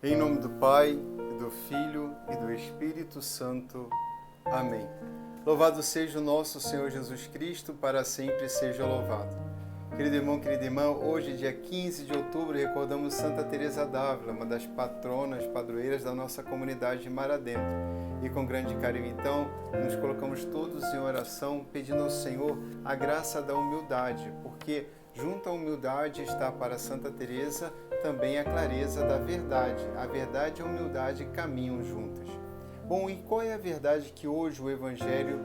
Em nome do Pai, e do Filho e do Espírito Santo. Amém. Louvado seja o nosso Senhor Jesus Cristo, para sempre seja louvado. Querido irmão, querida irmã, hoje, dia 15 de outubro, recordamos Santa Teresa d'Ávila, uma das patronas, padroeiras da nossa comunidade de Mar Adentro. E com grande carinho, então, nos colocamos todos em oração, pedindo ao Senhor a graça da humildade, porque junto à humildade está para Santa Teresa também a clareza da verdade. A verdade e a humildade caminham juntas. Bom, e qual é a verdade que hoje o Evangelho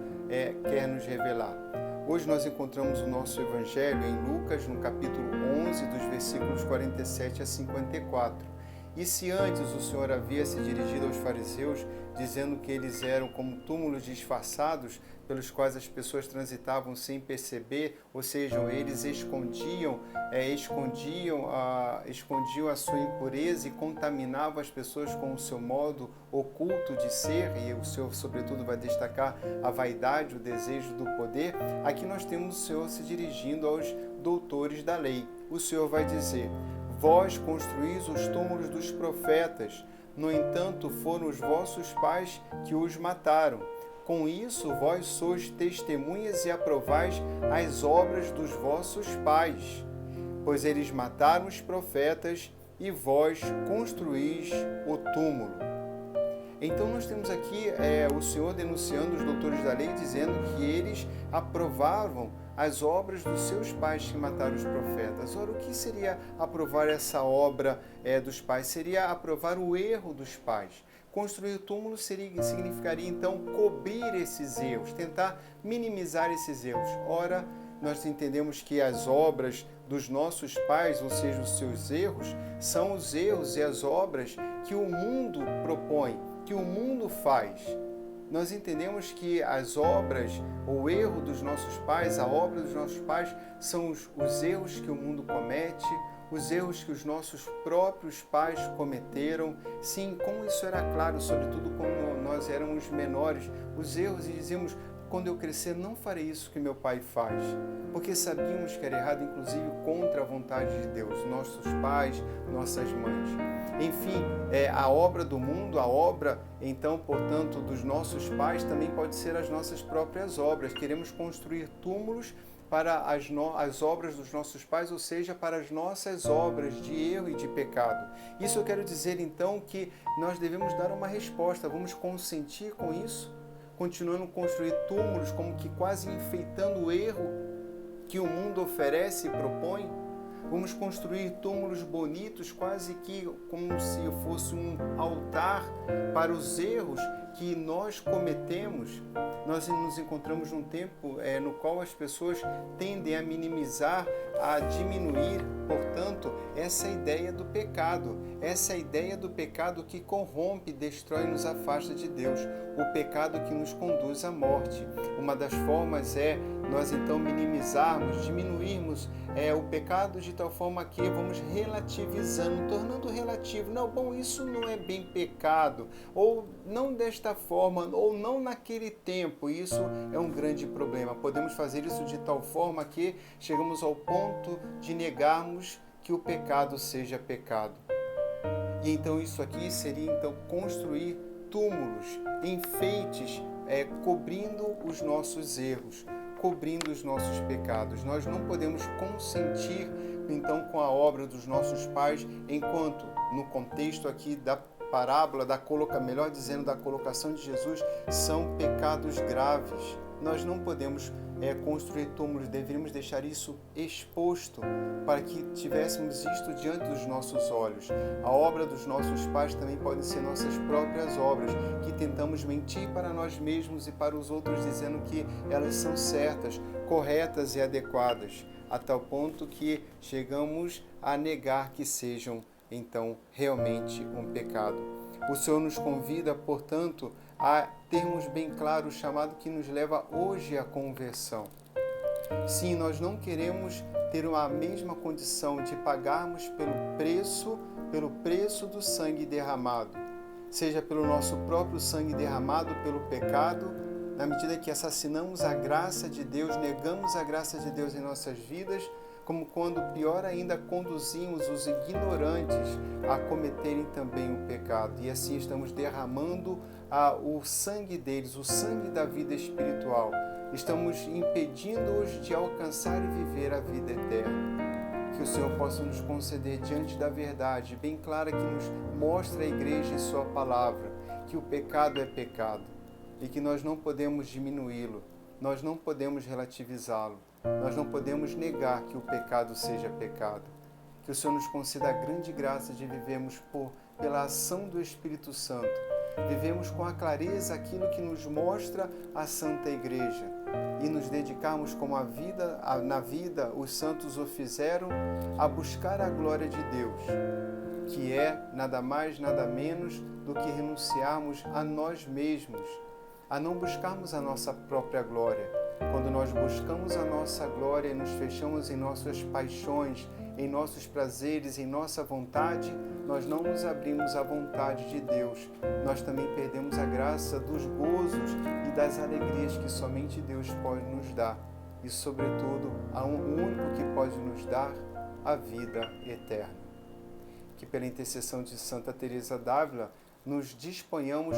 quer nos revelar? Hoje nós encontramos o nosso Evangelho em Lucas, no capítulo 11, dos versículos 47 a 54. E se antes o Senhor havia se dirigido aos fariseus, dizendo que eles eram como túmulos disfarçados, pelos quais as pessoas transitavam sem perceber, ou seja, eles escondiam a sua impureza e contaminavam as pessoas com o seu modo oculto de ser, e o Senhor, sobretudo, vai destacar a vaidade, o desejo do poder. Aqui nós temos o Senhor se dirigindo aos doutores da lei. O Senhor vai dizer: vós construís os túmulos dos profetas, no entanto foram os vossos pais que os mataram. Com isso vós sois testemunhas e aprovais as obras dos vossos pais, pois eles mataram os profetas e vós construís o túmulo. Então nós temos aqui o Senhor denunciando os doutores da lei, dizendo que eles aprovavam as obras dos seus pais que mataram os profetas. Ora, o que seria aprovar essa obra dos pais? Seria aprovar o erro dos pais. Construir o túmulo significaria, então, cobrir esses erros, tentar minimizar esses erros. Ora, nós entendemos que as obras dos nossos pais, ou seja, os seus erros, são os erros e as obras que o mundo propõe, que o mundo faz. Nós entendemos que as obras, o erro dos nossos pais, a obra dos nossos pais, são os erros que o mundo comete, os erros que os nossos próprios pais cometeram. Sim, como isso era claro, sobretudo quando nós éramos menores, os erros, e dizíamos: quando eu crescer não farei isso que meu pai faz, porque sabíamos que era errado, inclusive contra a vontade de Deus, nossos pais, nossas mães. Enfim, a obra do mundo, a obra, então, portanto, dos nossos pais também pode ser as nossas próprias obras. Queremos construir túmulos para as obras dos nossos pais, ou seja, para as nossas obras de erro e de pecado. Isso eu quero dizer, então, que nós devemos dar uma resposta. Vamos consentir com isso? Continuando a construir túmulos, como que quase enfeitando o erro que o mundo oferece e propõe? Vamos construir túmulos bonitos, quase que como se fosse um altar para os erros que nós cometemos. Nós nos encontramos num tempo no qual as pessoas tendem a minimizar, a diminuir, portanto, essa ideia do pecado. Essa ideia do pecado que corrompe, destrói e nos afasta de Deus. O pecado que nos conduz à morte. Uma das formas é nós então minimizarmos, diminuirmos o pecado de tal forma que vamos relativizando, tornando relativo. Não, bom, isso não é bem pecado, ou não desta forma, ou não naquele tempo. Isso é um grande problema. Podemos fazer isso de tal forma que chegamos ao ponto de negarmos que o pecado seja pecado. E então isso aqui seria então construir túmulos, enfeites, cobrindo os nossos erros, cobrindo os nossos pecados. Nós não podemos consentir, então, com a obra dos nossos pais, enquanto, no contexto aqui da parábola, melhor dizendo, da colocação de Jesus, são pecados graves. Nós não podemos construir túmulos, deveríamos deixar isso exposto para que tivéssemos isto diante dos nossos olhos. A obra dos nossos pais também pode ser nossas próprias obras, que tentamos mentir para nós mesmos e para os outros, dizendo que elas são certas, corretas e adequadas, a tal ponto que chegamos a negar que sejam, então, realmente um pecado. O Senhor nos convida, portanto, a termos bem claro o chamado que nos leva hoje à conversão. Sim, nós não queremos ter a mesma condição de pagarmos pelo preço do sangue derramado, seja pelo nosso próprio sangue derramado pelo pecado, na medida que assassinamos a graça de Deus, negamos a graça de Deus em nossas vidas, como quando, pior ainda, conduzimos os ignorantes a cometerem também o pecado. E assim estamos derramando o sangue deles, o sangue da vida espiritual. Estamos impedindo-os de alcançar e viver a vida eterna. Que o Senhor possa nos conceder, diante da verdade bem clara que nos mostra a Igreja em sua palavra, que o pecado é pecado e que nós não podemos diminuí-lo, nós não podemos relativizá-lo, nós não podemos negar que o pecado seja pecado. Que o Senhor nos conceda a grande graça de vivermos pela ação do Espírito Santo, vivemos com a clareza aquilo que nos mostra a Santa Igreja e nos dedicarmos como na vida os santos o fizeram, a buscar a glória de Deus, que é nada mais, nada menos do que renunciarmos a nós mesmos, a não buscarmos a nossa própria glória. Quando nós buscamos a nossa glória e nos fechamos em nossas paixões, em nossos prazeres, em nossa vontade, nós não nos abrimos à vontade de Deus. Nós também perdemos a graça dos gozos e das alegrias que somente Deus pode nos dar. E, sobretudo, o único que pode nos dar a vida eterna. Que pela intercessão de Santa Teresa d'Ávila, nos disponhamos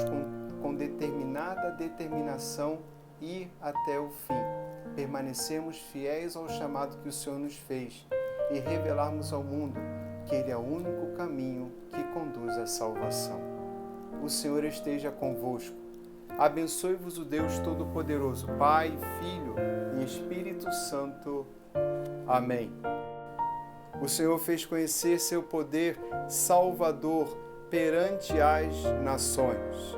com determinada determinação ir até o fim, permanecermos fiéis ao chamado que o Senhor nos fez e revelarmos ao mundo que Ele é o único caminho que conduz à salvação. O Senhor esteja convosco. Abençoe-vos o Deus Todo-Poderoso, Pai, Filho e Espírito Santo. Amém. O Senhor fez conhecer seu poder salvador perante as nações.